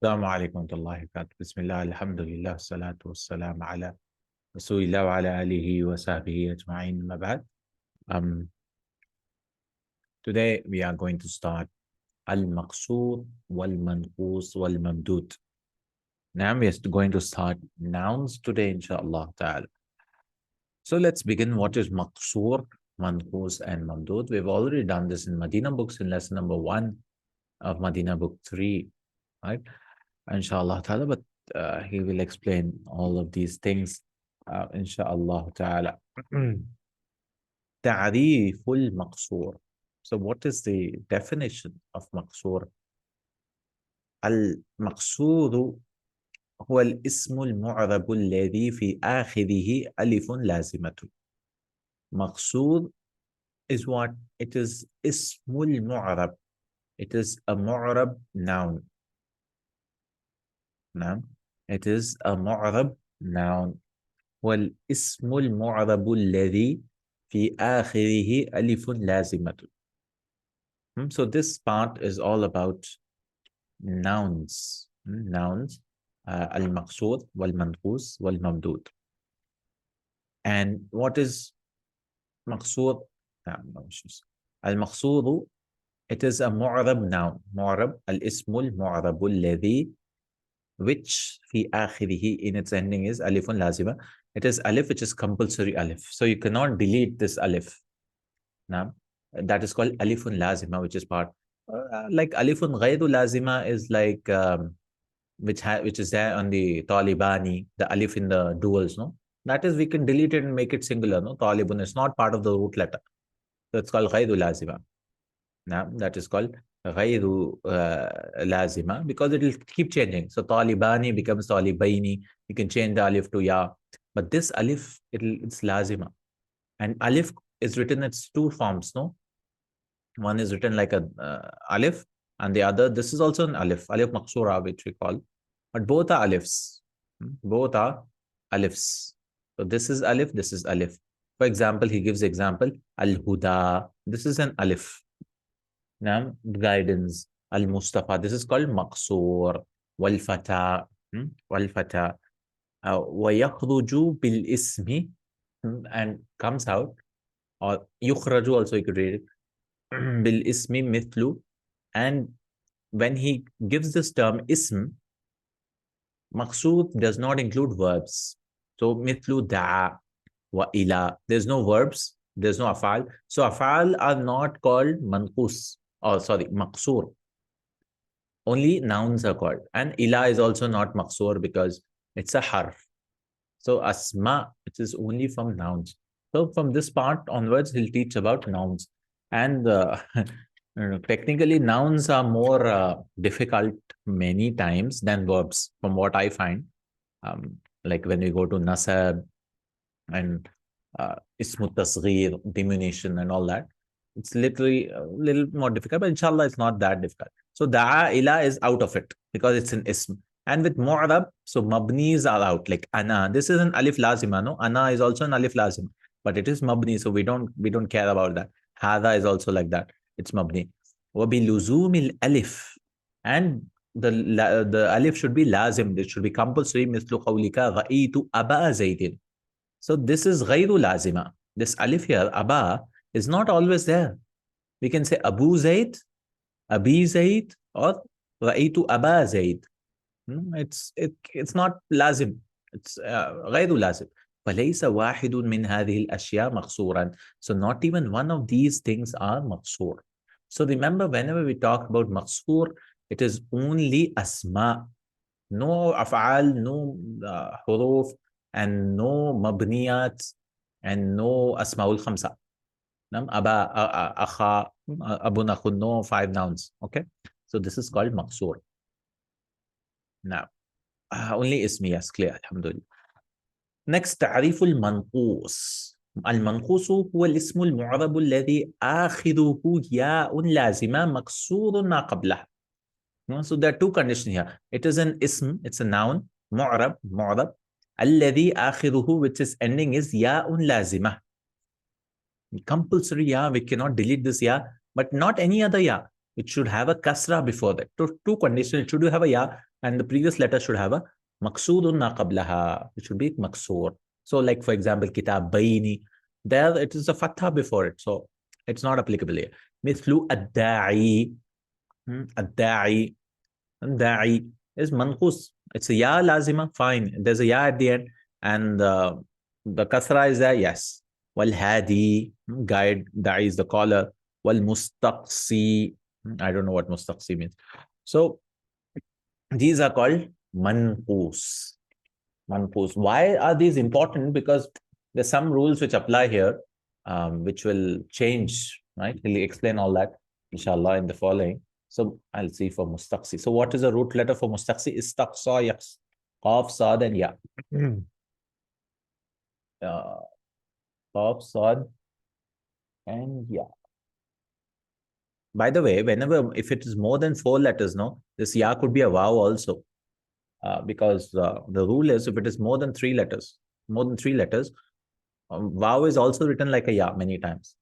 السلام عليكم ورحمة الله وبركاته. بسم الله الحمد لله والصلاة والسلام على رسول الله وعلى آله وصحبه أجمعين. أما بعد. Today we are going to start المقصور والمنقوص والممدود. Now we are going to start nouns today, inshallah ta'ala. So let's begin. What is مقصور, منقوص and mamdud? We've already done this in Medina books in lesson number 1 of Medina book 3, right? Inshallah ta'ala, but he will explain all of these things inshallah ta'ala. تعريف المقصور. So what is the definition of مقصور? المقصور هو الاسم المعرب الذي في آخره ألف لازمة. مقصور is what? It is اسم المعرب. It is a معرب noun. نعم. It is a معرب noun. والاسم المعرب الذي في آخره ألف لازمة. So this part is all about nouns. Nouns. المقصور والمنقوص والممدود. And what is مقصور? المقصور, it is a معرب noun. معرب, الاسم المعرب الذي, which في آخره, in its ending is ألف لازمة. It is alif, which is compulsory alif. So you cannot delete this alif. Now, that is called alifun lazima, which is part. Like alifun ghayru lazima is like which is there on the Talibani, the alif in the duals, no? That is, we can delete it and make it singular, no? Talibun is not part of the root letter. So it's called ghayru lazima. Now, that is called ghayru lazima because it will keep changing. So Talibani becomes Talibaini. You can change the alif to ya. But this alif, it's lazima. And alif is written in its two forms, no? One is written like a alif, and the other, this is also an alif maqsura, which we call. But both are alifs. Both are alifs. So this is alif, this is alif. For example, he gives example, al-huda. This is an alif. Now, guidance. Al-mustafa. This is called maqsur. Wal-fata. Wal-fata. وَيَخْرُجُ بِالْإِسْمِ, and comes out, or يُخْرَجُ also you could read it, بِالْإِسْمِ مِثْلُ, and when he gives this term ism, maqsood does not include verbs. So mithlu da'a wa ila, there's no verbs, there's no afal. So afal are not called manqus, or sorry, maqsoor. Only nouns are called. And ila is also not maqsoor because it's a harf. So asma, it is only from nouns. So from this part onwards, he'll teach about nouns. And technically, nouns are more difficult many times than verbs, from what I find. Like when we go to nasab and ismu tasghir, diminution and all that, it's literally a little more difficult, but inshallah, it's not that difficult. So da'a ila is out of it because it's an ism. And with mu'rab, so mabnis are out, like ana. This is an alif lazima, no? Ana is also an alif lazima, but it is mabni, so we don't care about that. Hada is also like that. It's mabni. Wa bi luzumil alif, and the alif should be lazim. It should be compulsory. Mithlu qawlika ra'itu aba zaydin. So this is ghayru lazima. This alif here, aba, is not always there. We can say Abu Zayd, Abi Zayd, or ra'itu aba Zayd. It's not lazim. It's غير لازم. فليس واحد من هذه الأشياء مقصورا. So not even one of these things are maqsur. So remember, whenever we talk about maqsur, it is only asma. No af'al, no huruf, and no mabniyat, and no asma'ul khamsa. Aba, akha, abun, akhun, no 5 nouns. Okay? So this is called maqsur. Now, only ismi, yes, clear, alhamdulillah. Next, تعريف المنقوص. المنقوص هو الاسم المعرب الذي آخره ياء لازمة مكسور ما قبله. So there are two conditions here. It is an ism, it's a noun, معرب, الذي آخره, which is ending is ياء لازمة. Compulsory ya, we cannot delete this ya, but not any other ya. it should have a kasra before that. Two conditions, it should have a ya, and the previous letter should have a maqsoodun ma qablaha. It should be maqsoor. So like, for example, kitab bayni, there it is a fatha before it. So it's not applicable here. Mithlu ad-da'i. Ad-da'i. Da'i is manqus. It's a ya lazima, fine. There's a ya at the end, and the kasra is there, yes. Wal hadi, guide, da'i is the caller. Wal mustaqsi, I don't know what mustaqsi means. So these are called manqus. Manqus. Why are these important? Because there's some rules which apply here, which will change, right? He'll explain all that, inshallah, in the following. So I'll see for mustaqsi. So what is the root letter for mustaqsi? Istaqsa, yaqs, qaf, sad, and ya. Qaf, sad, and ya. By the way, whenever, if it is more than 4 letters, no, this ya could be a waw also. Because the rule is, if it is more than 3 letters, waw is also written like a ya many times.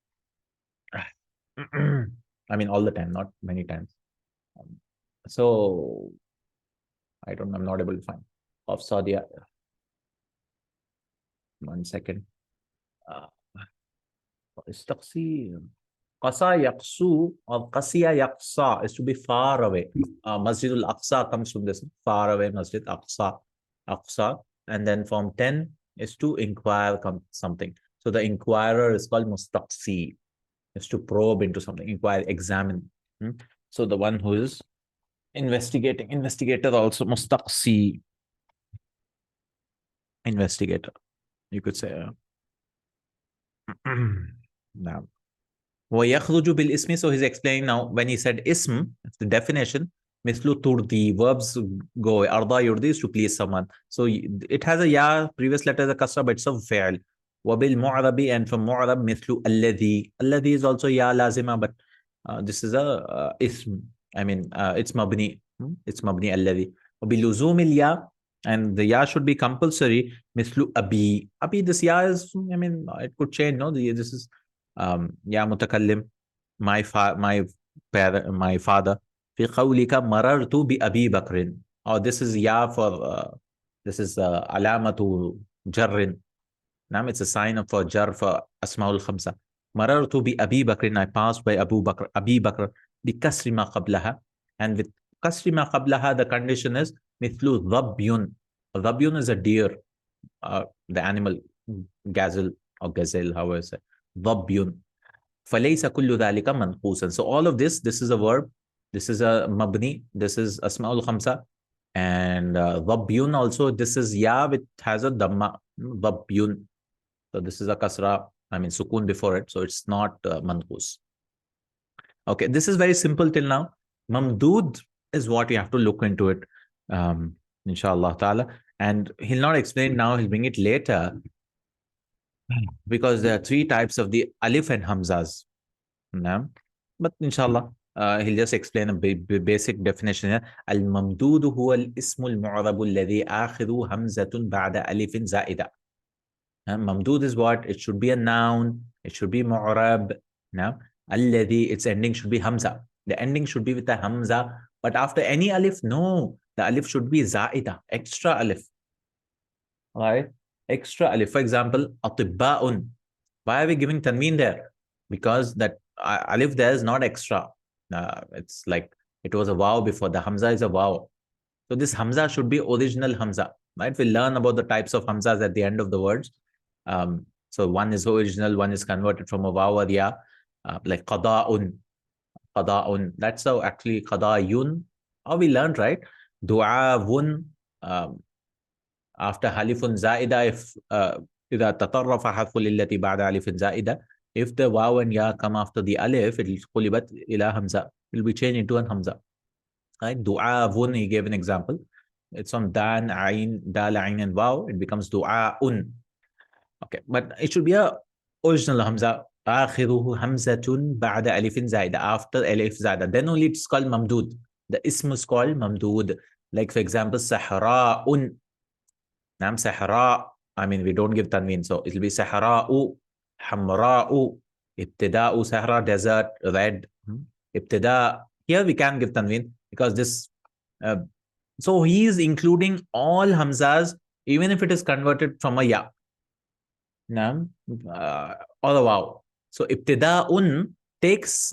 I mean, all the time, not many times. So I'm not able to find of Saudi. 1 second. Istaqsi, qasa yaqsu or qasiya yaqsa is to be far away. Masjid al-Aqsa comes from this, far away Masjid Aqsa. And then from 10 is to inquire something. So the inquirer is called mustaqsi, is to probe into something, inquire, examine. So the one who is investigator also, mustaqsi, investigator, you could say. Now, وَيَخْرُجُ بِالْإِسْمِ, so he's explaining now, when he said ism, the definition, mislu turdi, verbs go away. Arda yurdi is to please someone. So it has a ya, previous letter is a kasra, but it's a fi'l. Wabil mu'arabi, and from mu'arab, mislu alladhi. Alladhi is also ya lazima, but this is a ism. I mean, it's mabni. It's mabni alladhi. Wabiluzumil ya, and the ya should be compulsory. Mislu abi. Abi, this ya is, I mean, it could change, no? This is ya mutakallim, my father. Fi qawlika marartu bi Abi Bakrin. Or this is ya for, this is alamatu jarrin. Now it's a sign for jar for asmaul khamsa. Marartu bi Abi Bakrin, I passed by Abu Bakr, Abi Bakr, bi kasri ma qablaha. And with kasri ma qablaha, the condition is mithlu dhabyun. Dhabyun is a deer, the animal, gazelle or gazelle, however I say. Dhabyun. Falaysa kullu dhalika manqusan. So all of this is a verb, this is a mabni, this is asma'ul khamsa, and dhabyun also, this is ya, which has a dhamma, dhabyun. So this is a kasra, I mean sukun before it, so it's not manqus. Okay, this is very simple till now. Mamdud is what you have to look into it, inshallah ta'ala. And he'll not explain now, he'll bring it later, because there are 3 types of the alif and hamzas. But inshallah, he'll just explain a basic definition here. Al-mamdud huwa al-ismu al-mu'rabu alladhi akhiru hamzatun ba'da alifin za'ida. Mamdud is what? It should be a noun, it should be mu'rab. Alladhi, its ending should be hamza. The ending should be with a hamza, but after any alif, no, the alif should be za'ida, extra alif. Alright? Extra alif. For example, atibba'un. Why are we giving tanween there? Because that alif there is not extra. It's like it was a waw before. The hamza is a waw. So this hamza should be original hamza. Right? We'll learn about the types of hamzas at the end of the words. So one is original, one is converted from a waw or ya. Like qada'un. Qada'un. That's how actually qada'yun. How we learned, right? Du'avun. After halifun za'ida, if إذا تطرف حرف التي بعد ألف زائدة, if the waw and ya come after the alif, it will qulibat ila hamza. It will be changed into an hamza. Right? Du'avun, he gave an example. It's on dan, ain, dal, ain, and waw. It becomes du'a'un. Okay, but it should be a original hamza. آخره همزة بعد ألف زائدة. After ألف زائدة, then only it's called mamdud. The ism is called mamdud. Like for example, sahra'un. Nam sahra, I mean, we don't give tanween, so it will be sahra'u, hamra'u, ibtida'u, sahra, desert, red, ibtida, Here we can give tanween because this, so he is including all hamzas, even if it is converted from a ya. Naam, or a wow. So ibtida'un takes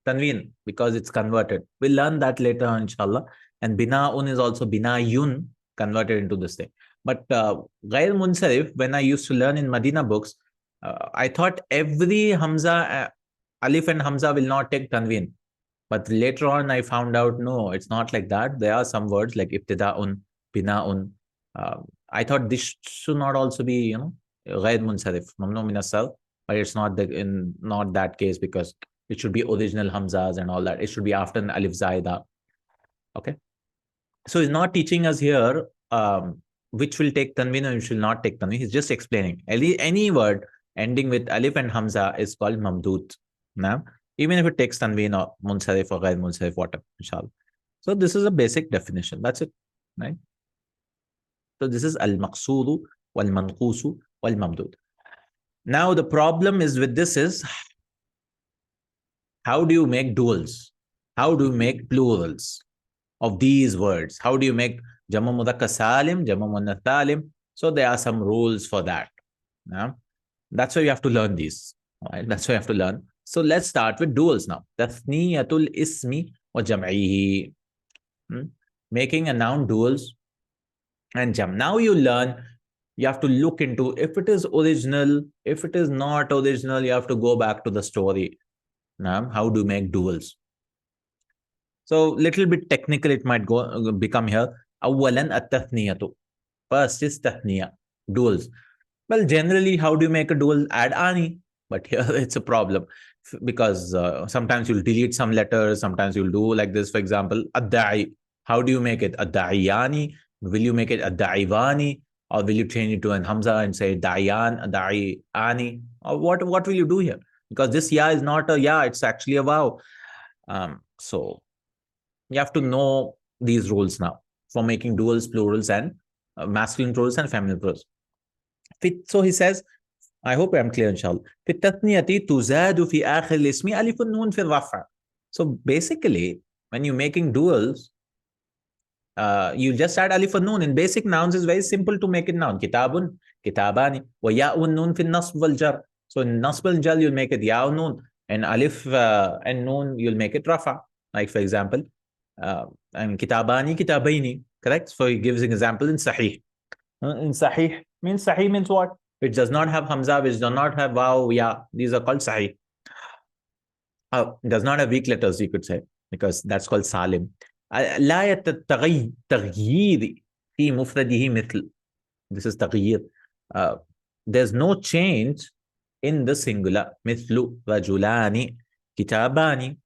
tanween because it's converted. We'll learn that later, inshallah. And bina'un is also bina'yun converted into this thing. But ghair munsarif, when I used to learn in Madina books, I thought every hamza, alif and hamza will not take tanween. But later on, I found out, no, it's not like that. There are some words like ibtida'un, bina'un. I thought this should not also be, غير منصرف ممنوع من الصرف, but it's not not that case because it should be original hamzas and all that. It should be after an alif zaida. Okay, so he's not teaching us here which will take tanween and which will not take tanween. He's just explaining any word ending with alif and hamza is called mamdud. Now, even if it takes tanween or munsarif or ghair munsarif, whatever, inshallah. So this is a basic definition. That's it, right? So this is al-maqsuru wal-manqusu wal-mamdud. Now the problem is with this is, how do you make duals? How do you make plurals of these words? How do you make jamu mudhakkar salim, jamu muannath salim? So there are some rules for that. Now, that's why you have to learn these. Right? That's why you have to learn. So let's start with duals now. Tathniyatul ismi wa jam'ihi. Making a noun duals and jam. Now you learn, you have to look into if it is original, if it is not original, you have to go back to the story. Now, how do you make duals? So little bit technical it might become here. Awalan at-tathniyatu. First is tathniya, duals. Well, generally, how do you make a dual? Add ani. But here it's a problem because sometimes you'll delete some letters, sometimes you'll do like this. For example, ad-da'i. How do you make it? Ad-da'iyani. Will you make it ad-da'ivani? Or will you change it to an hamza and say da'iyan, da'i'ani? Or what will you do here? Because this ya is not a ya, it's actually a wow. So you have to know these rules now for making duals, plurals, and masculine plurals and feminine plurals. So he says, I hope I'm clear, inshallah. في التثنية تزاد في آخر الاسم ألف النون في الرفع. So basically, when you're making duals, you just add alif and noon. In basic nouns, it's very simple to make it noun. Kitabun, kitabani, wa ya'un noon fi nasb wal jar. So in nasb wal jar, you'll make it ya'un noon. And alif and noon, you'll make it rafa. Like for example, and kitabani, kitabaini. Correct? So he gives an example in sahih. In sahih means what? Which does not have hamza, which does not have waw, ya. These are called sahih. Does not have weak letters, you could say, because that's called salim. لا التغيير في مفرده مثل. This is تغيير. There's no change in the singular. مثل رجلان كتابان.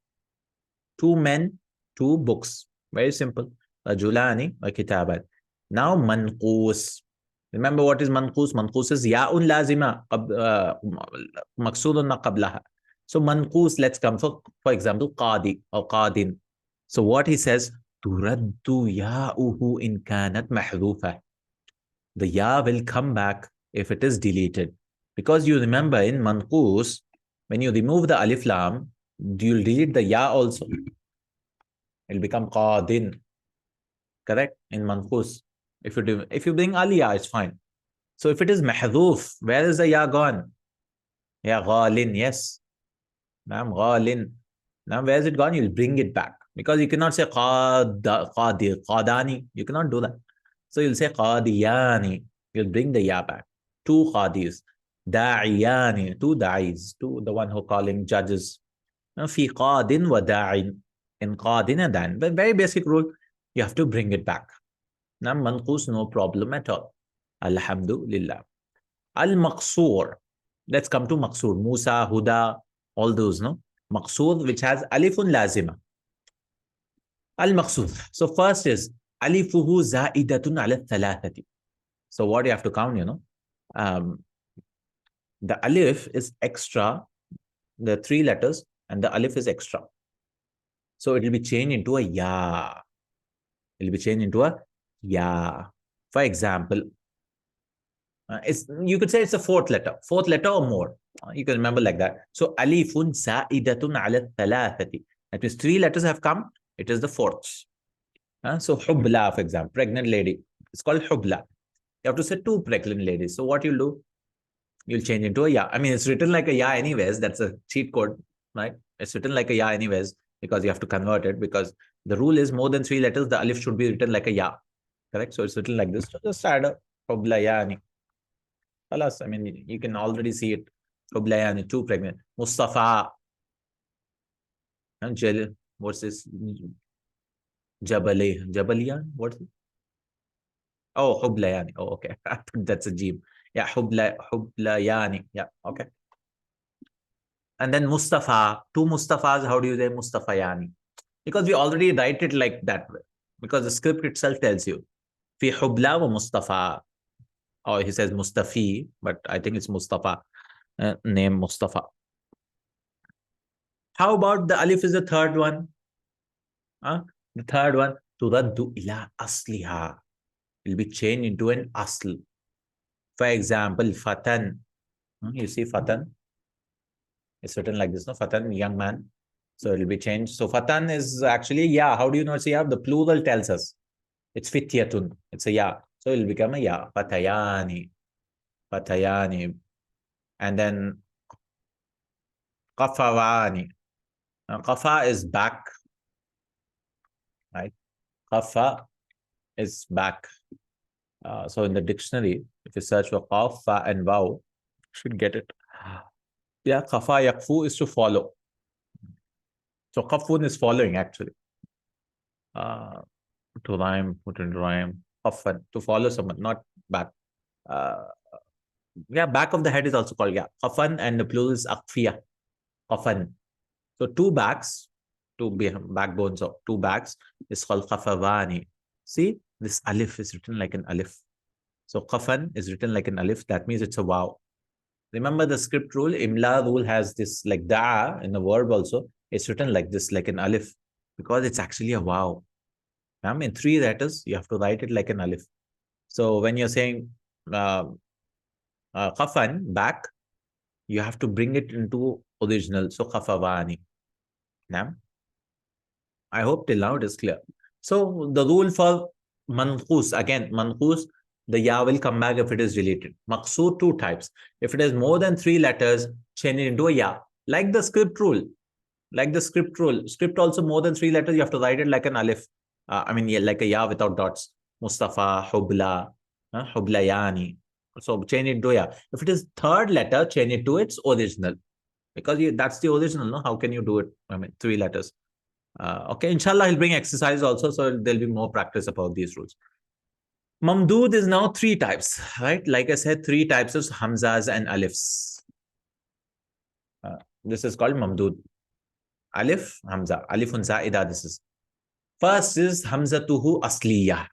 Two men, two books. Very simple. رجلان وكتابان. Now منقوص. Remember what is منقوص? منقوص is ياء لازمة مقصود ما قبلها. So منقوص, let's come for example قاضي or قاضٍ. So what he says, تُرَدُّ يَاؤُهُ إِنْ كَانَتْ مَحْذُوفَةً. The ya will come back if it is deleted. Because you remember in manqus, when you remove the alif lam, you'll delete the ya also. It'll become qadin. Correct? In manqus. If you bring aliyah, it's fine. So if it is mahdhuf, where is the ya gone? Ya ghalin, yes. Naam ghalin. Now where is it gone? You'll bring it back. Because you cannot say qadani. You cannot do that. So you'll say qadiyani. You'll bring the ya back. Two qadis. Da'iyani. Two da'is. Two, the one who calling judges. Fi qadin wa da'in. In qadin and da'in. But very basic rule. You have to bring it back. Now manqus, no problem at all. Alhamdulillah. Al-Maqsur. Let's come to Maqsur. Musa, Huda, all those, no? Maqsur, which has alifun lazima. Al-Maqsur. So first is alifuhu za'idatun ala thalathati. So what do you have to count, the alif is extra, the three letters, and the alif is extra. So it will be changed into a ya. It will be changed into a ya. For example, you could say it's a fourth letter or more. You can remember like that. So alifun za'idatun ala thalathati. At least 3 letters have come, it is the fourth. So hubla, for example, pregnant lady. It's called hubla. You have to say 2 pregnant ladies. So what you'll do? You'll change into a ya. I mean, it's written like a ya anyways. That's a cheat code, right? It's written like a ya anyways because you have to convert it, because the rule is more than 3 letters, the alif should be written like a ya. Correct? So it's written like this. So just add a hubla yani. Alas, I mean, you can already see it. Hubla yani, 2 pregnant. Mustafa. And what's this? Jabaliyan? What's it? Oh, Hublayani. Oh, okay. That's a jeep. Yeah, Hublayani. Yeah, okay. And then Mustafa. 2 Mustafas, how do you say Mustafayani? Because we already write it like that way. Because the script itself tells you. Fi Hubla wa Mustafa. Or he says Mustafi, but I think it's Mustafa. Name Mustafa. How about the alif is the third one? The third one, turaddu ila asliha. Will be changed into an asl. For example, fatan. You see fatan? It's written like this, no? Fatan, young man. So it will be changed. So fatan is actually, yeah. How do you know it's a yeah? The plural tells us. It's fityatun. It's a yeah. So it will become a yeah. Fatayani. Fatayani. And then qafawani. Now, qafa is back. Right? Qafa is back. So in the dictionary, if you search for qaf, fa, and waw, you should get it. Yeah, qafa yakfu is to follow. So qafun is following actually. To rhyme, put into rhyme. Qafan, to follow someone, not back. Yeah, back of the head is also called, yeah. Qafan, and the plural is aqfiya. Qafan. So 2 backs, 2 backbones of 2 backs is called qafawani. See, this alif is written like an alif. So qafan is written like an alif. That means it's a waw. Remember the script rule, imla rule has this like da'a in the verb also. It's written like this, like an alif, because it's actually a waw. I mean, 3 letters, you have to write it like an alif. So when you're saying qafan, back, you have to bring it into original. So qafawani. Now, I hope till now it is clear. So the rule for manqoos, again, manqoos, the ya will come back if it is related. Maqsoor, 2 types. If it is more than 3 letters, change it into a ya. Like the script rule. Like the script rule. Script also more than 3 letters, you have to write it like an alif. I mean, yeah, like a ya without dots. Mustafa, Hubla, Hublayani. So change it to ya. If it is 3rd letter, change it to its original. Because that's the original, no? How can you do it? I mean, 3 letters. Okay, inshallah, he'll bring exercise also, so there'll be more practice about these rules. Mamdud is now 3 types, right? Like I said, 3 types of hamzas and alifs. This is called mamdud. Alif, hamza, alifun za'ida, this is. First is hamzatuhu asliyah.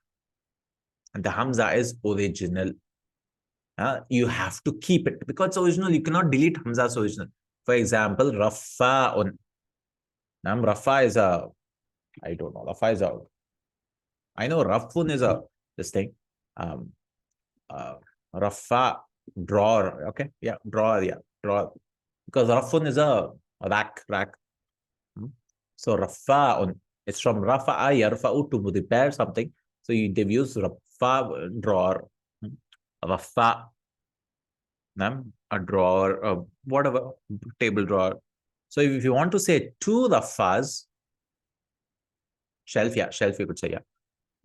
And the hamza is original. You have to keep it because it's original. You cannot delete hamza's original. For example, rafa'un. Now, rafa is a, I don't know, rafa is a, I know rafun is a, this thing. Rafa, drawer. Okay, yeah, drawer, yeah, drawer. Because rafun is a rack. So rafa'un, it's from rafa'a yarfa'u, to repair something. So they've used rafa, drawer. Rafa, a drawer, whatever, table drawer. So if you want to say 2 rafas, shelf, yeah, shelf you could say, yeah.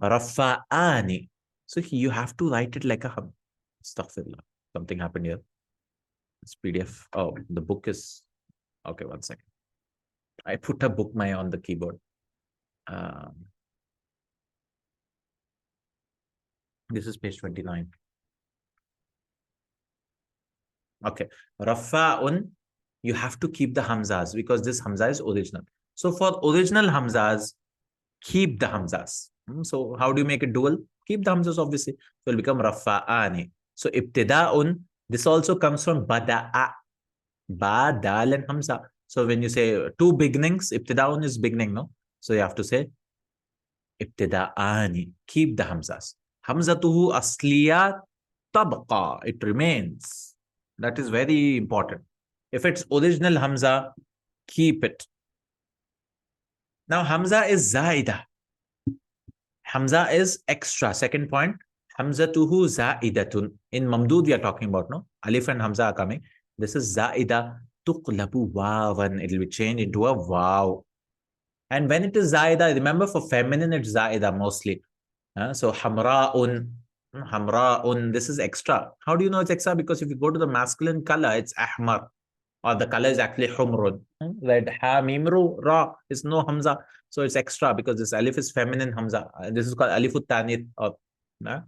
Rafa'ani. So you have to write it like a hum. Astaghfirullah. Something happened here. This PDF. Oh, the book is, okay, 1 second. I put a bookmark on the keyboard. This is page 29. Okay. Rafa'un, you have to keep the hamzas because this hamza is original. So for original hamzas, keep the hamzas. So how do you make it dual? Keep the hamzas, obviously. So it will become rafa'ani. So ibtida'un, this also comes from bada'a. Ba, dal, and hamza. So when you say 2 beginnings, ibtida'un is beginning, no? So you have to say ibtida'ani. Keep the hamzas. Hamzatuhu asliya tabqa. It remains. That is very important. If it's original hamza, keep it. Now Hamza is Zaida. Hamza is extra. Second point, Hamzatuhu Zaidatun. In Mamdud we are talking about, no? Alif and Hamza are coming. This is Zaida tuqlabu wawan. It will be changed into a wow. And when it is Zaida, remember for feminine it's Zaida mostly. So Hamra'un. Hamra'un. This is extra. How do you know it's extra? Because if you go to the masculine color, it's Ahmar. Or the color is actually Humrun. Right? Ha, Mimru, Ra is no Hamza. So it's extra because this alif is feminine Hamza. This is called alifut tanith. Not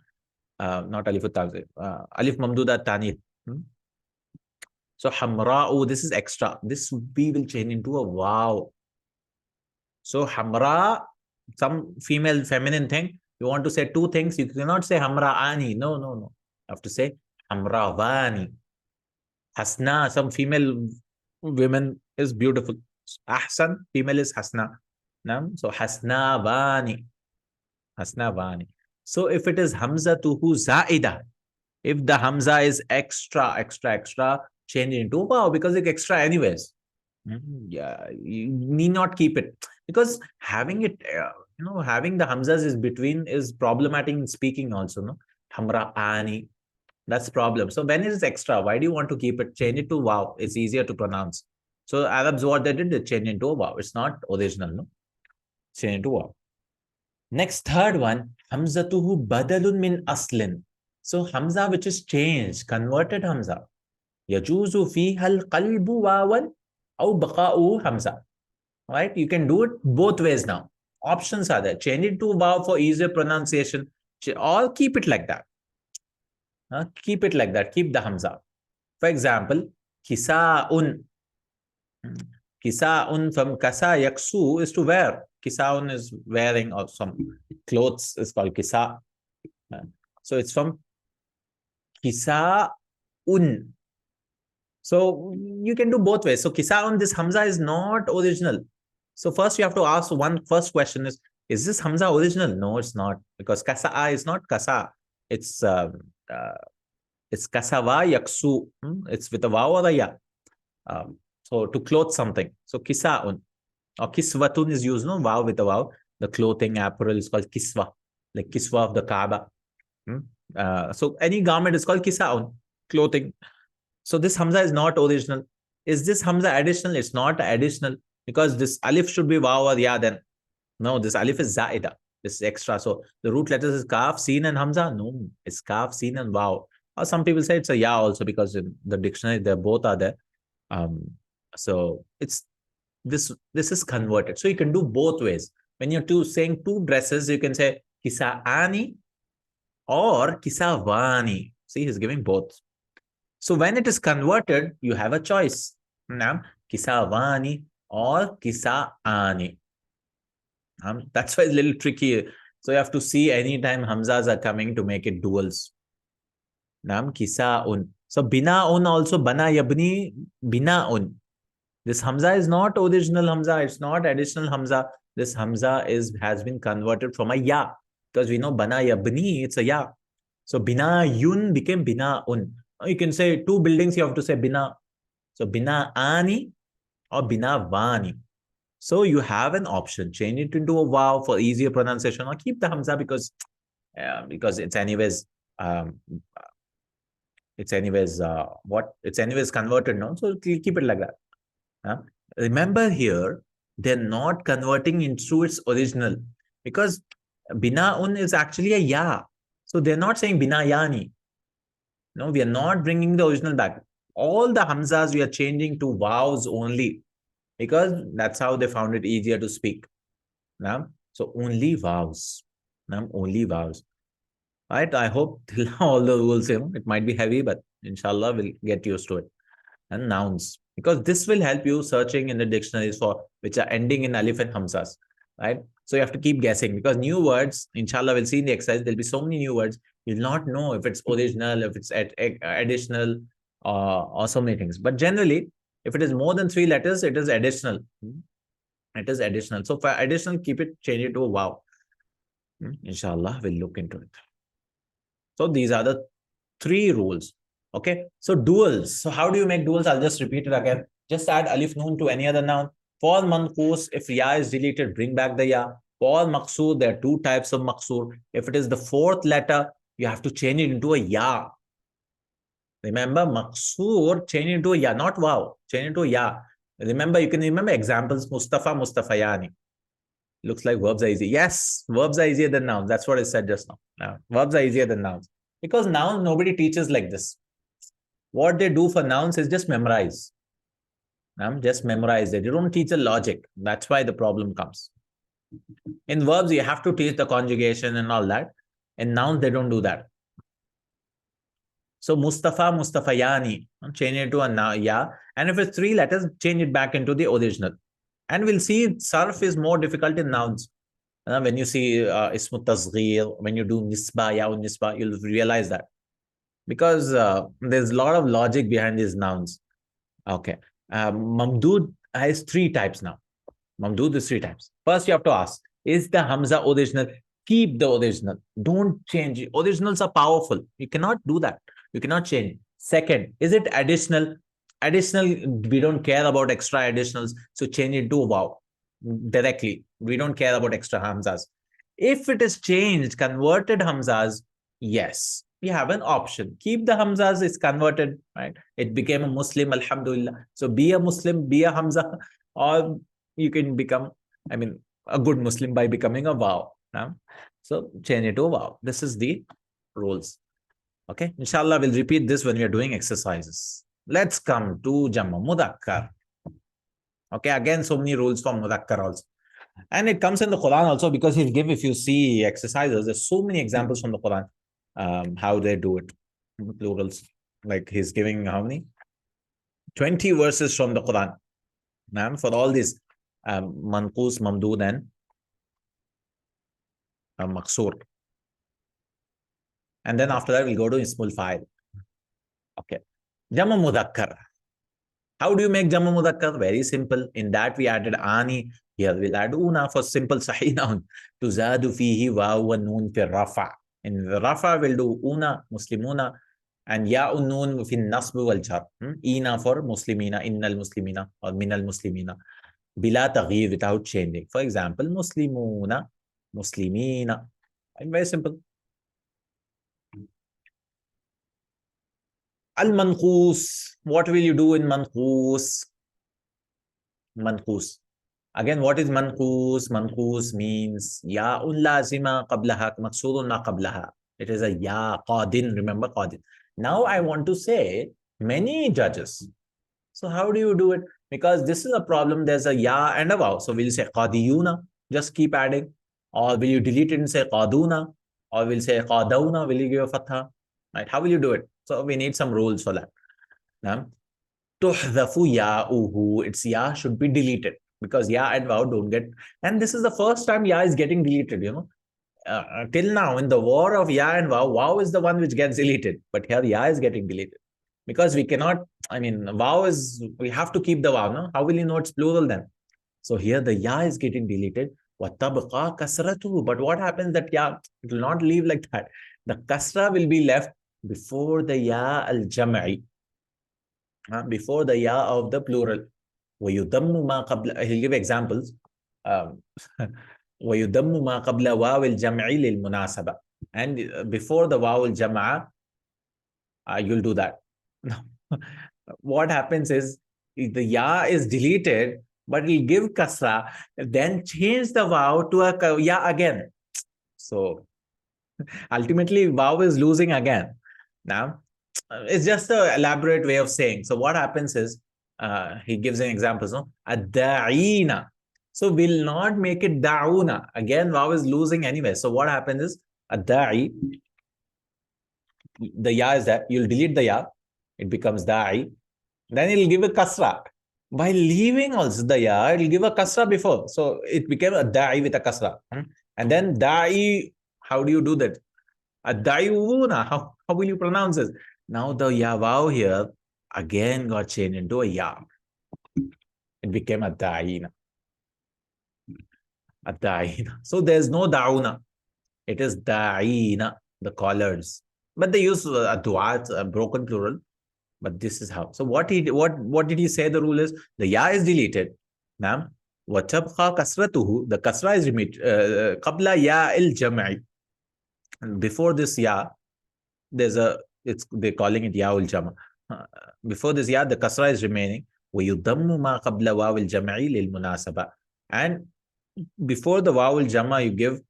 alifut tanith. Alif mamduda tanith. So Hamra'u, this is extra. This we will change into a wow. So Hamra, some female feminine thing. You want to say two things. You cannot say Hamra'ani. No. You have to say Hamrawani. Hasna, some female women is beautiful. Ahsan, female is Hasna. So Hasnavani. Hasnavani. So if it is Hamzatuhu Zaida, if the Hamza is extra, change it into wow, because it's extra anyways. Yeah, you need not keep it. Because having it, having the Hamzas is between is problematic in speaking also, no? Hamra'ani. That's the problem. So when it is extra, why do you want to keep it? Change it to wow. It's easier to pronounce. So Arabs, what they did, they changed it to a wow. It's not original, no? Change it to wow. Next, third one, Hamzatuhu badalun min aslin. So Hamza which is changed, converted Hamza. Yajuzu fiha al-qalbu wawan aw baqa'u Hamza. Right? You can do it both ways now. Options are there. Change it to wow for easier pronunciation, or keep it like that. Keep it like that. Keep the Hamza. For example, Kisa'un. Kisa'un from Kasa Yaksu is to wear. Kisa'un is wearing, or some clothes is called Kisa. So it's from Kisa'un. So you can do both ways. So Kisa'un, this Hamza is not original. So first you have to ask first question is this Hamza original? No, it's not. Because Kasa'a is not Kasa. It's Kasawa Yaksu. It's with a waw or a ya. So to clothe something. So Kisa'un. Or Kiswatun is used, no? Waw with a waw. The clothing apparel is called Kiswa. Like Kiswa of the Kaaba. So any garment is called Kisa'un. Clothing. So this Hamza is not original. Is this Hamza additional? It's not additional. Because this alif should be waw or ya then. No, this alif is Zaida. This is extra. So the root letters is Kaf, Sin and Hamza. No, it's Kaf, Sin and Waw. Or some people say it's a Ya also because in the dictionary they both are there. So it's this is converted. So you can do both ways. When you're saying two dresses, you can say Kisa'ani or Kisawani. See, he's giving both. So when it is converted, you have a choice. Now, Kisawani or Kisa'ani. That's why it's a little tricky. So you have to see anytime Hamzas are coming to make it duals. Nam Kisa'un. So Bina'un also, Bana Yabni Bina'un. This Hamza is not original Hamza. It's not additional Hamza. This Hamza has been converted from a Ya. Because we know Bana Yabni, it's a Ya. So Bina'yun became Bina'un. You can say two buildings, you have to say Bina. So Bina'ani or Bina'wani. So you have an option. Change it into a wow for easier pronunciation, or keep the Hamza because it's anyways converted now. So keep it like that. Remember here, they're not converting into its original because Bina'un is actually a Ya. So they're not saying Bina'yani. No, we are not bringing the original back. All the Hamzas we are changing to wows only. Because that's how they found it easier to speak. So only vows. Only vows. Right? I hope till now all the rules, it might be heavy, but inshallah we'll get used to it. And nouns. Because this will help you searching in the dictionaries for which are ending in alif and hamzas. Right? So you have to keep guessing because new words, inshallah, we'll see in the exercise, there'll be so many new words. You'll not know if it's original, if it's additional, or so many things. But generally, if it is more than 3 letters, it is additional. It is additional. So for additional, change it to a wow. Inshallah, we'll look into it. So these are the 3 rules. Okay. So duals. So how do you make duals? I'll just repeat it again. Just add alif noon to any other noun. For manqoos, if ya is deleted, bring back the ya. For maqsoor, there are two types of maqsoor. If it is the fourth letter, you have to change it into a ya. Remember, maqsoor, change it into a ya, not wow. Change it into a ya. Remember, you can remember examples. Mustafa, Mustafayani. Looks like verbs are easy. Yes, verbs are easier than nouns. That's what I said just now. Verbs are easier than nouns. Because nouns, nobody teaches like this. What they do for nouns is just memorize. Just memorize it. You don't teach the logic. That's why the problem comes. In verbs, you have to teach the conjugation and all that. In nouns, they don't do that. So Mustafa, Mustafayani, change it to a ya. And if it's three letters, change it back into the original. And we'll see sarf is more difficult in nouns. When you see ismu tasghir, when you do nisba, ya nisba, you'll realize that. Because there's a lot of logic behind these nouns. Okay. Mamdud has three types now. Mamdud is three types. First, you have to ask, is the Hamza original? Keep the original. Don't change it. Originals are powerful. You cannot do that. You cannot change. Second, is it additional? Additional, we don't care about extra additionals. So change it to wow directly. We don't care about extra Hamzas. If it is changed, converted Hamzas, yes, we have an option. Keep the Hamzas, is converted, right? It became a Muslim, alhamdulillah. So be a Muslim, be a Hamza, or you can become, a good Muslim by becoming a wow. So change it to wow. This is the rules. Okay, inshallah, we'll repeat this when we are doing exercises. Let's come to Jamma Mudhakkar. Okay, again, so many rules for Mudhakkar also. And it comes in the Quran also, because if you see exercises, there's so many examples from the Quran, how they do it. Plurals. Like he's giving how many? 20 verses from the Quran. For all these Manqoos, Mamdud, and Maqsoor. And then after that, we'll go to Ismul Fa'il. Okay. Jamma Mudhakkar. How do you make Jamma Mudhakkar? Very simple. In that, we added ani. Here, we'll add una for simple Sahih noun. Tuzadu fihi waw wa noon fi rafa. In rafa, we'll do una, muslimuna, and ya noon fi nasb wal jar. Ina for muslimina, innal muslimina, or minal muslimina. Bila taghyir, without changing. For example, muslimuna, muslimina. Very simple. Al-Manqoos. What will you do in Manqoos? Manqoos. Again, what is Manqoos? Manqoos means Ya'un lazima qablaha, maqsoodun ma qablaha. It is a Ya, Qadin. Remember Qadin. Now I want to say many judges. So how do you do it? Because this is a problem. There's a Ya and a Waw. So will you say Qadiyuna? Just keep adding. Or will you delete it and say Qaduna? Or will you say Qadawna? Will you give a fatha? Right? How will you do it? So we need some rules for that. Tuhdhafu ya'uhu. Its ya should be deleted, because ya and waw don't get. And this is the first time ya is getting deleted, till now, in the war of ya and waw, waw is the one which gets deleted. But here ya is getting deleted. Because we cannot, waw is, we have to keep the waw, no? How will you know it's plural then? So here the ya is getting deleted. وَتَبْقَى كَسْرَتُهُ. But what happens that ya, it will not leave like that. The kasra will be left before the ya al-jam'i, before the ya of the plural. وَيُدَمُّ مَا قَبْلَ. He'll give examples. وَيُدَمُّ مَا قَبْلَ وَاوِ الْجَمْعِ لِلْمُنَاسَبَةِ. And before the waw al-jam'a, you'll do that. What happens is, the ya is deleted, but he'll give kasra, then change the waw to a ya again. So ultimately, waw is losing again. Now, it's just an elaborate way of saying. So what happens is, he gives an example. No? Ad-da'ina. So we'll not make it da'una. Again, waw is losing anyway. So what happens is, ad-da'i, the ya is that. You'll delete the ya. It becomes da'i. Then it'll give a kasra. By leaving also the ya, it'll give a kasra before. So it became a da'i with a kasra. And then da'i, how do you do that? Ad-da'iuna. How will you pronounce this? Now the ya waw here again got changed into a ya. It became a da'ina. A da'ina. So there's no da'una. It is da'ina, the callers. But they use a du'at, a broken plural. But this is how. So what did he say the rule is? The ya is deleted. نعم. وتبقى كسرته, the kasra is removed قبل ياء الجمع. Before this ya, there's a, they're calling it ياء الجمع. Before this ya, the kasra is remaining. ويضم ما قبل واو الجمع للمناسبة. And before the واو الجمع, you give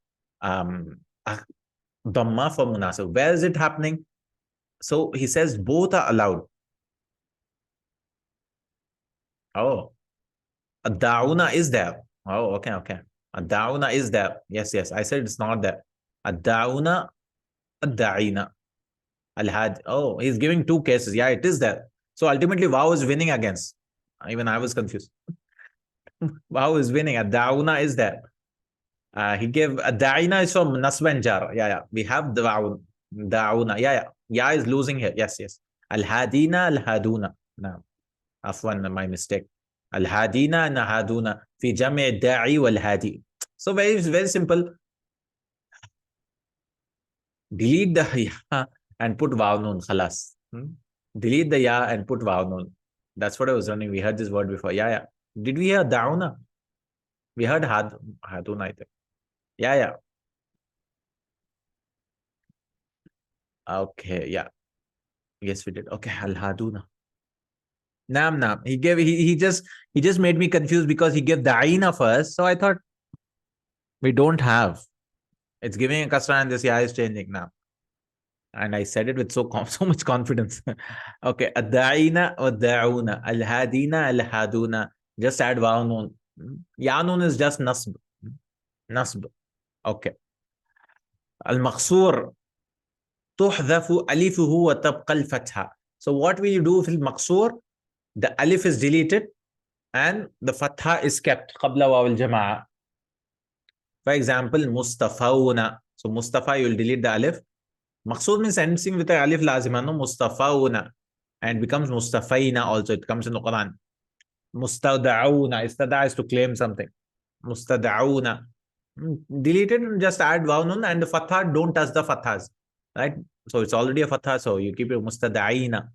dhamma for munasab. Where is it happening? So he says both are allowed. Oh, ad-da'una is there. Oh, okay, okay. Ad-da'una is there. Yes, yes. I said it's not there. Ad-da'una, ad-da'ina. Al-had. Oh, he's giving two cases. Yeah, it is there. So ultimately, Waw is winning against. Even I was confused. Waw is winning. Ad-da'una is there. He gave ad-da'ina is from nasb and jar. Yeah, yeah. We have the da'una. Yeah, yeah. Ya is losing here. Yes, yes. Al-hadina, al-haduna. No. Afwan, my mistake. Al-hadina and haduna fi jami' da'i wal hadi. So very, very simple. Delete the ya and put waw nun. Khalas. Delete the ya and put waw nun. That's what I was running. We heard this word before. Yeah, yeah. Did we hear da'una? We heard haduna, I think. Yeah, yeah. Okay, yeah. Yes, we did. Okay, al-haduna. Nam nam. He just made me confused because he gave da'ina first. So I thought we don't have. It's giving a kasra and this ya is changing now. And I said it with so much confidence. Okay. Ad-da'ina wa da'una. Al-hadina al-haduna. Just add waw nun. Ya nun is just nasb. Nasb. Okay. Al-Maqصور. تحذف ألفه وتبقى الفتحة. So what will you do في المقصور? The alif is deleted and the fatha is kept قبل واو الجماعة. For example, مصطفون. So Mustafa, you will delete the alif. Maqsood means ending with the alif lazima, no? Mustafawna. And becomes Mustafayna also. It comes in the Quran. Mustada'una. Istada is to claim something. Mustada'una. Deleted and just add waw nun and the fatha, don't touch the fathas. Right? So it's already a fatha, so you keep it Mustada'ina.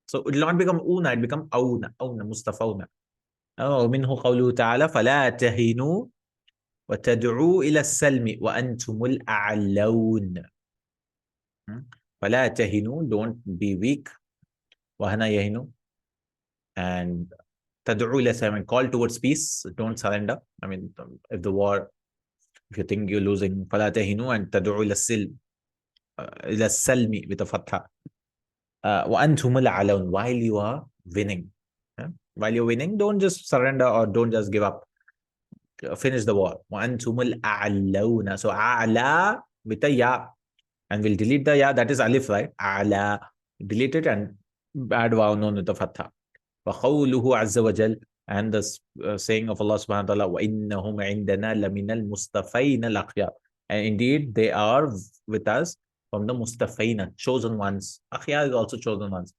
So it will not become una, it become awna. Awna, Mustafawna. Oh, minhu qawluhu ta'ala, فَلَا تَهِنُوا وَتَدْعُوا إِلَى السَّلْمِ وَأَنْتُمُ الْأَعْلَوْنَ. فَلَا تَهِنُوا, don't be weak. وَهَنَا يَهِنُوا. And تَدْعُوا إِلَى السَّلْمِ, call towards peace, don't surrender. I mean, if the war, if you think you're losing, فَلَا تَهِنُوا and تَدْعُوا إِلَى السَّلْمِ with a fatha. وَأَنْتُمُ الْأَعْلَوْنَ, while you are winning. While you're winning, don't just surrender or don't just give up. Finish the war. وَأَنْتُمُ الْأَعْلَوْنَ. So أَعْلَى with a ya. And we'll delete the ya, that is alif, right? A'la. Delete it and add waw nun with the fatha. وَقَوْلُهُ عَزَّ وَجَلَ. And the saying of Allah subhanahu wa ta'ala, وَإِنَّهُمْ عِنْدَنَا لَمِنَ الْمُسْتَفَيْنَ الْأَخْيَارِ. And indeed, they are with us from the Mustafayna, chosen ones. Akhyar is also chosen ones.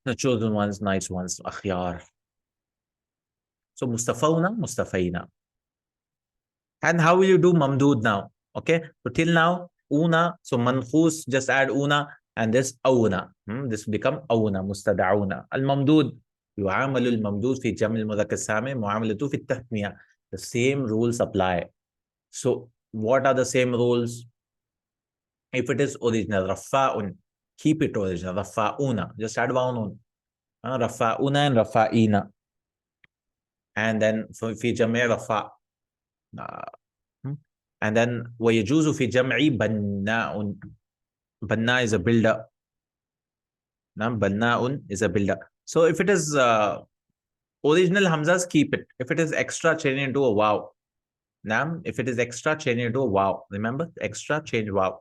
The chosen ones, nice ones, akhyar. So Mustafawna, Mustafayna. And how will you do mamdud now? Okay, so till now, una, so manqoos, just add una, and this awna. This become awna, mustada'una. Al-mamdud, yu'amalu al-mamdud fi jam' al-mudhakkar salim, mu'amalatu fi at-tathniya. The same rules apply. So what are the same rules? If it is original, rafa'un, keep it original, rafa'una, just add wawnun. Rafa'una and rafa'ina. And then fi jam' rafa'. And then وَيَجُوزُ فِي جَمْعِ بَنَّاءٌ. Banna is a builder. Banna'un is a builder. So if it is original hamzas, keep it. If it is extra, change into a waw. If it is extra, change into a waw. Remember, extra, change waw.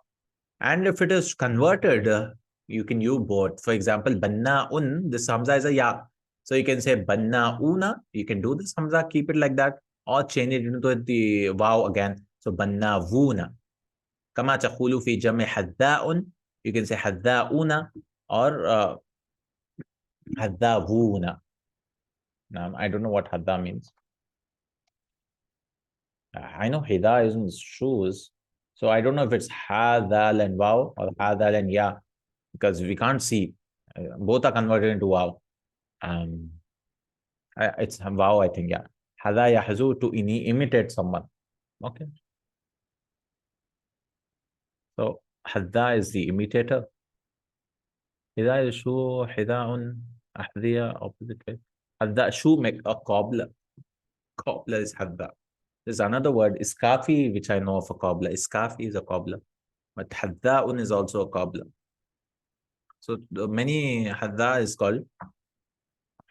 And if it is converted, you can use both. For example, banna'un, this hamza is a ya. So you can say banna'una. You can do this hamza, keep it like that, or change it into the waw again. So bannavuna. Kama taqulu fi jami' hadda'un. You can say hadda'una or hadda'vuna. Now, I don't know what hadda means. I know hida is in shoes. So I don't know if it's hadal and waw or hadal and ya, because we can't see. Both are converted into waw. It's waw, I think, yeah. Hadha yahzu, to imitate someone. Okay. So hadha is the imitator. Hida is shoe, hidaun, ahdiya, opposite way. Hadha, shoe make a cobbler. Cobbler is hadha. There's another word, iskafi, which I know of a cobbler. Iskafi is a cobbler. But haddaun is also a cobbler. So many hadda is called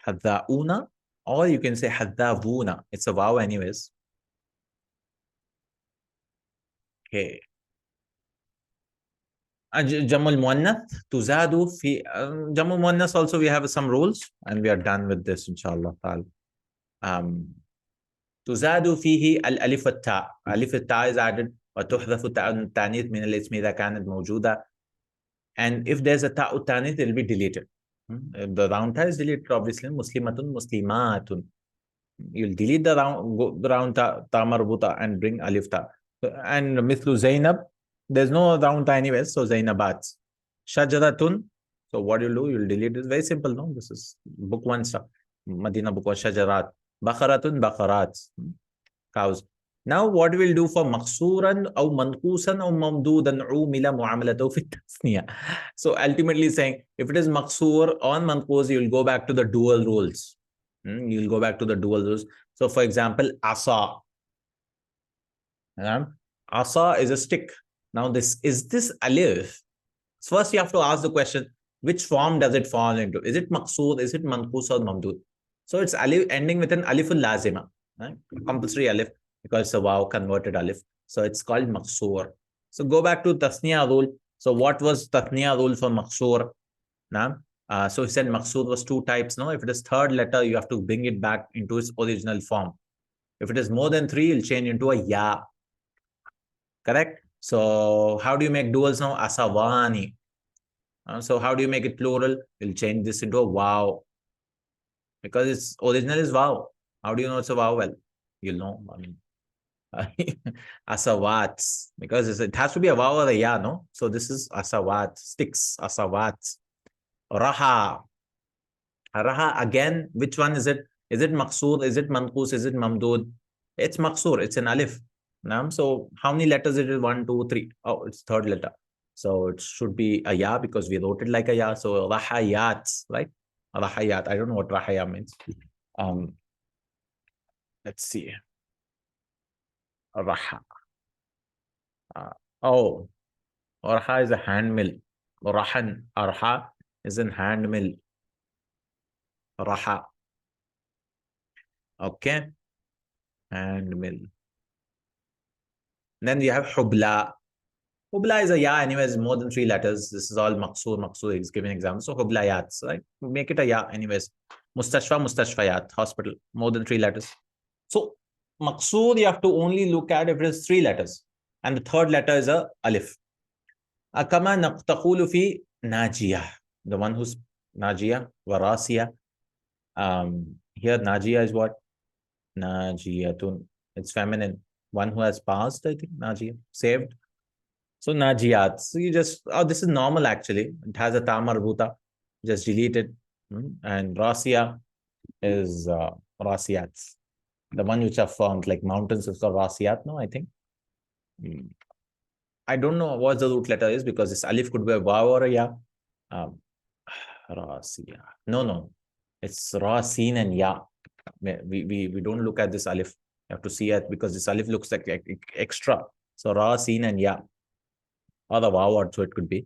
haddauna, or you can say haddavuna. It's a wow anyways. Okay. Jamul Muannath, Tuzadu fi Jamul Muannath also we have some rules, and we are done with this, inshallah. Tuzadu fihi al-alif al-ta. Alif al-ta is added, وتحذف تاء التانيث من الاسم إذا كانت موجودة. And if there's a ta'u tanith, it will be deleted. The round ta is deleted, obviously. Muslimatun, muslimatun. You'll delete the round ta marbuta and bring alif ta. And mithlu Zainab, there's no round ta anyways, so Zainabat. Shajaratun, so what you'll do, you'll delete it. Very simple, no? This is book 1 stuff. Madina book was Shajarat. Bakaratun, bakarat. Cows. Now what we'll do for maqsuran or manqusan or mamdudan umila muamalatu fi tasniya. So ultimately saying, if it is maqsur or manqus, you'll go back to the dual rules. You'll go back to the dual rules. So for example, asa. Asa is a stick. Now this alif. First you have to ask the question, which form does it fall into? Is it maqsur? Is it manqus or mamdud? So it's alif ending with an aliful lazima. Right? Compulsory alif. Because it's a wow converted alif. So it's called maqsoor. So go back to tasniya rule. So what was tasniya rule for maqsoor? So he said maqsoor was 2 types. No, if it is third letter, you have to bring it back into its original form. If it is more than 3, it'll change into a ya. Correct? So how do you make duals now? Asawani. So how do you make it plural? You'll change this into a wow. Because its original is wow. How do you know it's a wow? Well, you'll know. I mean, asawats, because it has to be a wow or a ya, no? So this is asawat, sticks, asawats. Raha. Raha, again, which one is it? Is it maqsoor? Is it manqus? Is it mamdud? It's maqsoor, it's an alif. So how many letters is it? 1, 2, 3. Oh, it's third letter. So it should be a ya because we wrote it like a ya. So rahayat, right? Rahayat. I don't know what rahaya means. Let's see. Raha. Raha is a hand mill. Rahan, arha is a hand mill. Raha. Okay. Hand mill. Then you have hubla. Hubla is a ya, anyways, more than 3 letters. This is all maqsoor. Maqsoor is giving example. So hublayat, right? Make it a ya, anyways. Mustashfa, mustashfayat, hospital, more than 3 letters. So maqsoor you have to only look at if it is 3 letters. And the third letter is a alif. Akama taqulu fi najiyah. The one who's najiyah, warasiya. Here najiyah is what? Najiyatun. It's feminine. One who has passed, I think, najiyah, saved. So najiyat. So you just, this is normal actually. It has a ta marbuta. Just delete it. And rasiya is rasiyat. The one which are formed like mountains is called rasiyat, no, I think. I don't know what the root letter is because this alif could be a waw or a ya. Rasiya. No. It's rasin and ya. We don't look at this alif. You have to see it because this alif looks like extra. So rasin and ya. Or the waw word, so it could be.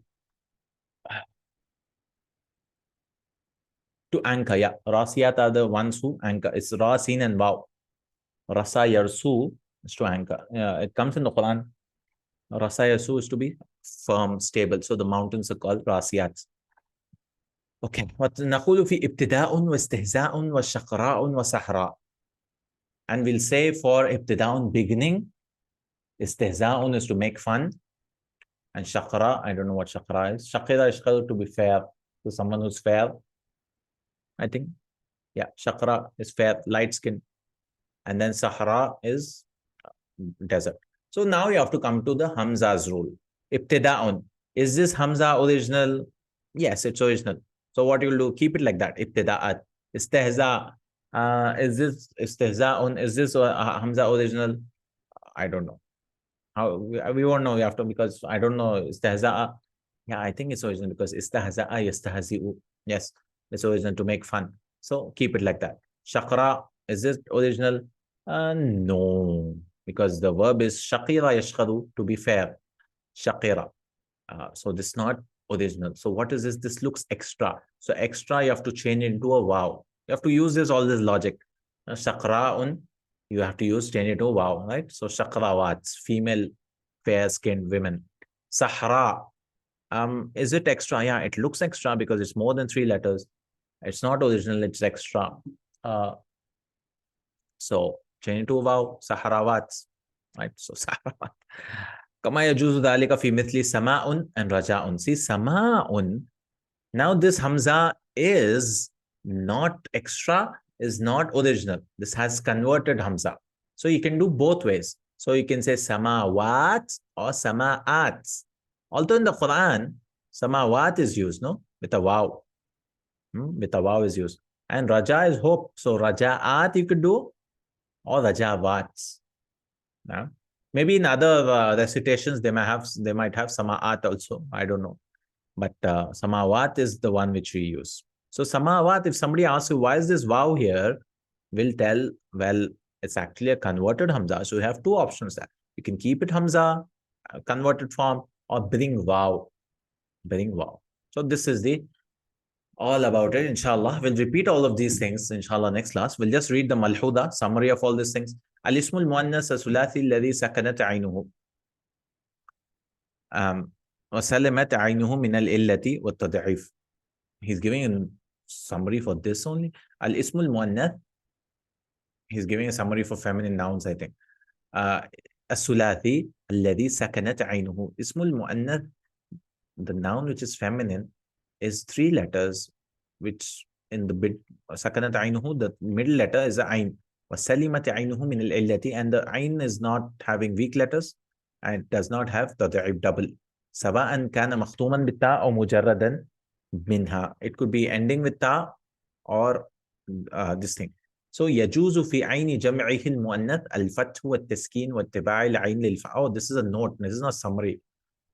To anchor, yeah. Rasiyat are the ones who anchor. It's rasin and waw. Rasa yarsu is to anchor. It comes in the Quran. Rasa yarsu is to be firm, stable. So the mountains are called rasiyat. Okay. نقول في ابتداء واستهزاء وشقراء وسحراء. And we'll say for ibtida'un, beginning. Istihza'un is to make fun. And shaqra, I don't know what shaqra is. Shaqira is to be fair. To someone who's fair, I think. Yeah, shaqra is fair, light skin. And then Sahara is desert. So now you have to come to the Hamza's rule. Ibtida'un. Is this Hamza original? Yes, it's original. So what you'll do, keep it like that. Ibtida'at. Istihza. Is this istihza'un? Is this Hamza original? I don't know. How we won't know after, because I don't know istihza'a. Yeah, I think it's original because istahza'a yastahzi'u. Yes, it's original to make fun. So keep it like that. Shaqra, is this original? No, because the verb is shaqira yashqaru, to be fair. Shaqira. So this is not original. So what is this? This looks extra. So extra, you have to change it into a wow. You have to use all this logic. Shaqra'un, you have to change it to a wow, right? So shaqrawats, female fair-skinned women. Sahra, is it extra? Yeah, it looks extra because it's more than 3 letters. It's not original, it's extra. So change it to a wow. Sahrawats, right? So sahrawat. Kama yajuzu dhalika fi mithli sama'un and raja'un. See, sama'un, now this hamza is not extra, is not original. This has converted hamza. So you can do both ways. So you can say samawat or sama'at. Although in the Quran, samawat is used, no? With a wow. With a wow is used. And raja is hope. So raja'at you could do, or raja'wat. No? Maybe in other recitations they might have sama'at also. I don't know. But samawat is the one which we use. So samawat, if somebody asks you why is this wow here, we'll tell, well, it's actually a converted hamza. So you have two options there. You can keep it hamza, converted form, or bring wow. Bring wow. So this is the all about it, inshallah. We'll repeat all of these things, inshallah, next class. We'll just read the malhuda, summary of all these things. Al-ismul muannas as-sulathi alladhi sakanat aynuhu. وسلمت عينه من الإلة والتضعيف. He's giving a summary for this only. Al-ismul muannath, he's giving a summary for feminine nouns, I think. As-sulathi alladhi sakanat aynuhu. Ismul muannath, the noun which is feminine, is 3 letters, which in the bit sakanat aynuhu, the middle letter is the ayn. وسلمت عينه من الإلة, and the ayn is not having weak letters and it does not have تضعيف double. سواء كان مختوما بالتاء أو مجردا منها. It could be ending with ta or this thing. So يجوز في عين جمعه المؤنث الفتح والتسكين واتباع العين للفاء. Oh, this is a note. This is not summary.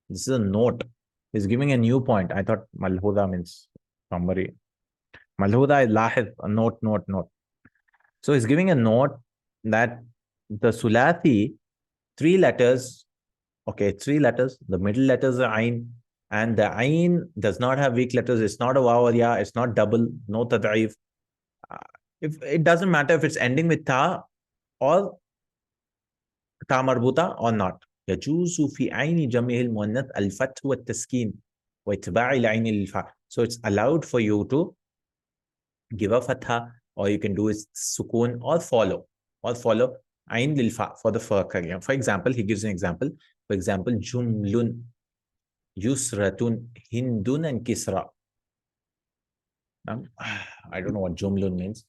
This is a note. He's giving a new point. I thought malhuda means summary. Malhuda is lahid, a note. So he's giving a note that the sulathi, 3 letters, okay, 3 letters, the middle letters are ayn, and the ayn does not have weak letters. It's not a waw or ya, it's not double, no tad'if. If it doesn't matter if it's ending with ta or ta marbuta or not. يجوز في عين جمع المؤنث الفتح والتسكين واتباع العين للفاء. So it's allowed for you to give a fatha, or you can do is sukoon, or follow ayn lil fa for the fa again. For example, he gives an example. For example, jumlun, yusratun, hindun, and kisra. I don't know what jumlun means.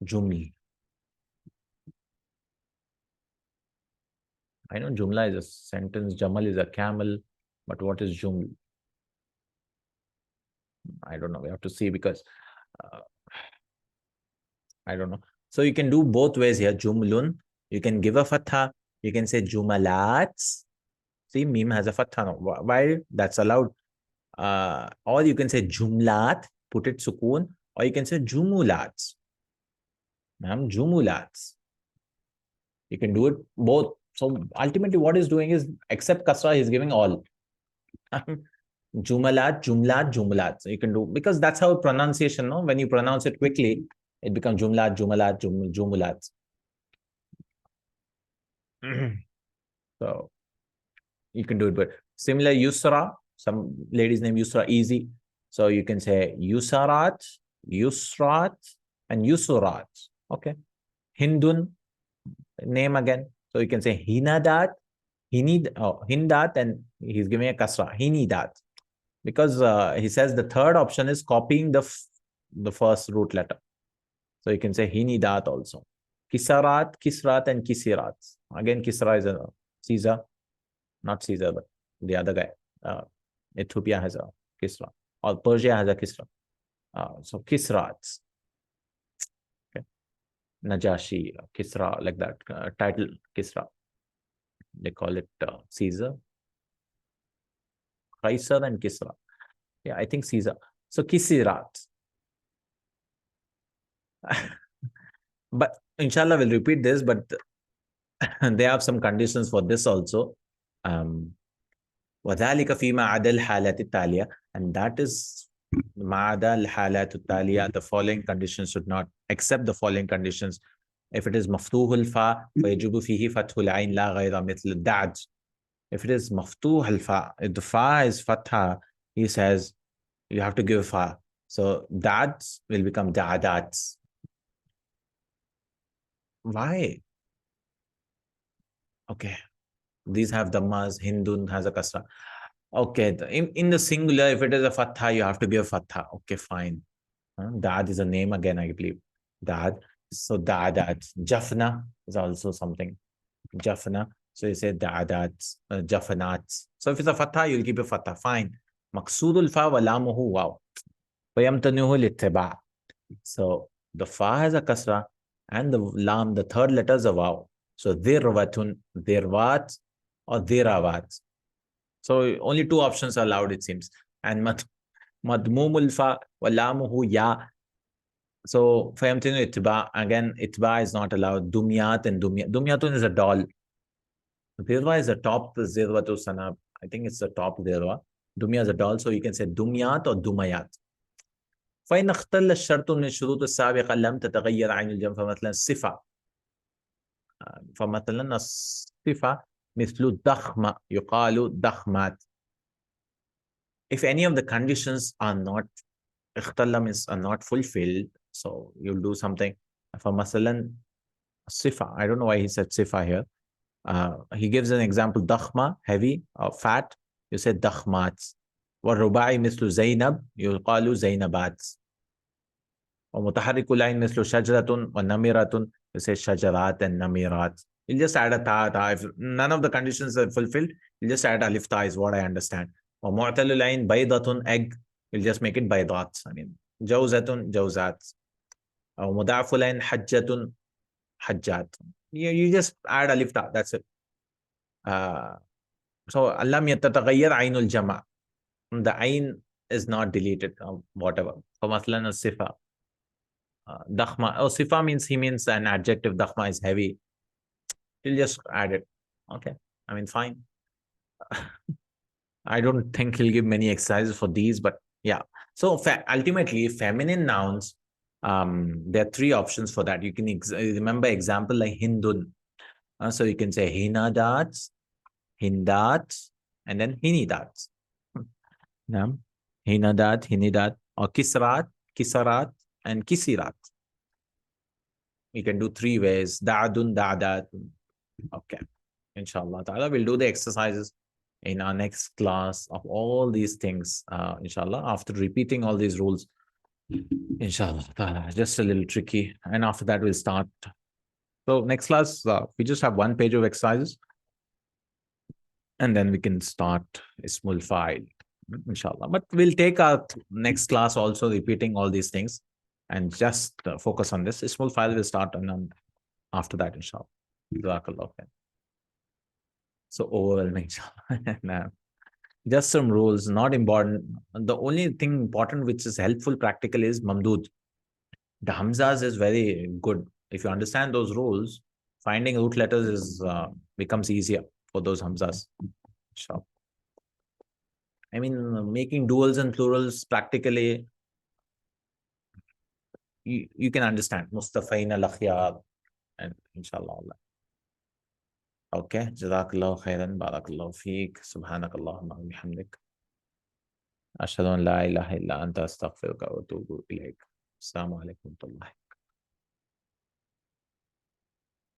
Juml. I know jumla is a sentence, jamal is a camel, but what is juml? I don't know. We have to see, because I don't know. So you can do both ways here. Jumlun, you can give a fatha. You can say jumalats. See, meme has a fatha. No. Why? That's allowed. Or you can say jumlat, put it sukoon. Or you can say jumulats. Jumulats. You can do it both. So ultimately what he's doing is, except kasra, he's giving all. Jumalat, jumlat, jumlat. So you can do, because that's how pronunciation, no? When you pronounce it quickly, it becomes jumlat, jumalat, jumulat. So you can do it. But similar, yusra, some lady's name Yusra, easy. So you can say yusarat, yusrat, and yusurat. Okay. Hindun, name again. So you can say hinadat, hindat, and he's giving a kasra, hinidat. Because he says the third option is copying the first root letter. So you can say hinidat also. Kisarat, kisrat, and kisirat. Again, kisra is a Caesar. Not Caesar, but the other guy. Ethiopia has a kisra. Or Persia has a kisra. So Kisrat. Okay. Najashi, Kisra, like that. Title Kisra. They call it Caesar. Kaisar and Kisra. Yeah, I think Caesar. So Kisirat. But inshallah, we'll repeat this, but they have some conditions for this also. وذلك فيما عدا الحالات التالية, and that is ما عدا الحالات التالية, the following conditions should not, except the following conditions. If it is مفتوح الفاء فيجب فيه فتح العين لا غير مثل الدعد. If it is مفتوح الفاء, if the fa is fatha, he says you have to give fa. So dad will become da'adat. Why? Okay. These have dhammas, Hindun has a kasra. Okay, in the singular, if it is a fatha, you have to give fatha. Okay, fine. Dad is a name again, I believe. Dad. So da'adat. Jafna is also something. Jafna. So you say da'adat, jafanat. So if it's a fatha, you'll keep a fatha. Fine. Maqsoodul fa wa lamuhu waw. Fayamtanuhu littiba'. So the fa has a kasra and the lam, the third letter is a waw. So dirwatun, dirwat or diravat. So only two options are allowed, it seems. And madmumul fa wa lamuhu ya. So fayamtinu itba, again, itba is not allowed. Dumyat and dumyat. Dumyatun is a doll. Dirwa is the top zirwatu sanab. I think it's the top dirwa. Dumya is a doll, so you can say dumyat or dumayat. فإن اختل الشرط من الشروط السابقة لم تتغير عين الجمع. فمثلا الصفة فمثلا الصفة مثل ضخمة يقال ضخمات. If any of the conditions are not اختل means are not fulfilled, so you'll do something. فمثلا الصفة, I don't know why he said صفة here. He gives an example, ضخمة, heavy or fat, you say ضخمات. والرباعي مثل زينب يقال زينبات. ومتحرك العين مثل شجرة ونمرة, you say شجرات and نميرات. You just add a ta. If none of the conditions are fulfilled, you just add alif ta is what I understand. ومعتل العين بيضة, egg, you'll just make it بيضات. I mean, جوزة جوزات. أو مضاعف العين حجة حجات. You just add alif ta, that's it. So لم يتغير عين الجمع. The ain is not deleted, whatever. فمثلا الصفة dakhma. Oh, sifa means he means an adjective. Dakhma is heavy. He'll just add it. Okay. I mean, fine. I don't think he'll give many exercises for these, but yeah. So ultimately, feminine nouns, there are three options for that. You can remember example like Hindun. So you can say Hinadat, Hindat, and then Hinidat. Hinadat, Hinidat, or Kisrat, Kisarat, and Kisirat. You can do three ways. Da'adun, da'adat. Okay. Inshallah ta'ala, we'll do the exercises in our next class of all these things. Inshallah, after repeating all these rules. Inshallah ta'ala, just a little tricky. And after that, we'll start. So next class, we just have one page of exercises. And then we can start Ismul Fa'il. Inshallah. But we'll take our next class also repeating all these things. And just focus on this. Ismul Fa'il will start and after that, inshallah. Jazakallahu Khair. So overwhelming, inshallah. Just some rules, not important. The only thing important which is helpful, practical is Mamdud. The Hamzas is very good. If you understand those rules, finding root letters is becomes easier for those Hamzas. Inshallah. I mean, making duals and plurals practically, you can understand. Mustafain al-Akhyar, and inshallah. Okay. Jazakallahu khairan. Barakallahu feek. Subhanakallahumma wa bihamdik. Ashhadu an la ilaha illa anta astaghfiruka wa atubu ilayk. Assalamu alaikum wa rahmatullahi.